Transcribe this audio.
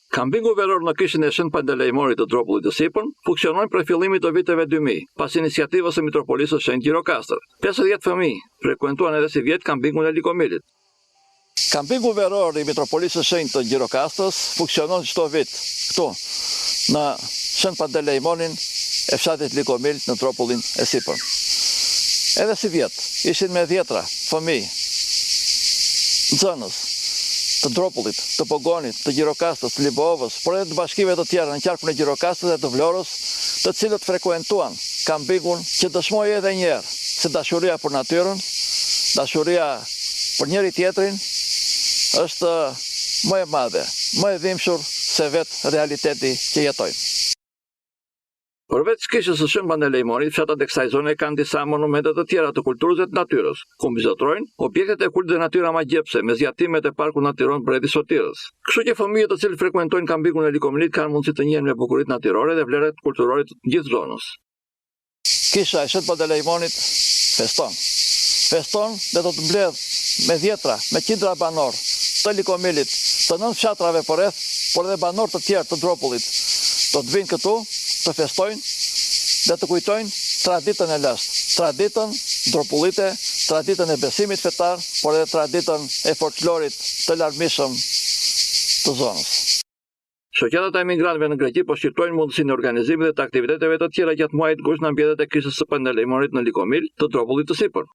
Kambingu veror në kishën e Shën Pantelejmonit të Dropullit të Sipër funksionojnë prej fillimit të viteve 2000, pas iniciativës së Mitropolisë së Shenjtë Gjirokastër. 50 fëmijë frekuentuan edhe si vjet kambingun e Likomilit. Kambingu veror i Mitropolisë së Shenjtë të Gjirokastrës funksionon çdo vit këtu në Shën Pantelejmonin e fshatit Likomil në Dropullin e Sipër. Edhe si vjet, ishin me dhjetra fëmijë, nxënës të Dropullit, të Pogonit, të Gjirokastrës, të Libovës, por edhe të bashkive të tjera në qarkun e Gjirokastrës dhe të Vlorës, të cilët frekuentuan kambingun që dëshmoi edhe një herë se dashuria për natyrën, dashuria për njëri tjetrin është më e madhe, më e dhimbshur se vetë realiteti që jetojmë. Përveç kishës së Shën Pantelejmonit, fshatat e kësaj zone kanë disa monumente të tjera të kulturës dhe të natyrës, ku mbizotrojnë objektet e kultit dhe natyra magjepse me zgjatimet e parkut natyron Bredi Sotirës. Kështu që fëmijët të cilët frekuentojnë kambingun e Likomilit kanë mundësi të njihen me bukuritë natyrore dhe vlerat kulturore të gjithë zonës. Kisha e Shën Pantelejmonit feston. Feston dhe do të mbledh me dhjetra, me qindra banor të Likomilit, të 9 fshatrave përreth, por edhe banor të tjerë të Dropullit. Do të vinë këtu të festojnë dhe të kujtojnë traditën e lashtë, traditën dropullite, traditën e besimit fetar, por edhe traditën e folklorit të larmishëm të zonës. Shoqatat e emigrantëve në Greqi po shqyrtojnë mundësinë e organizimit dhe të aktiviteteve të tjera gjatë muajit gusht në ambientet e kishës së Pantelejmonit në Likomil të Dropullit të Sipër.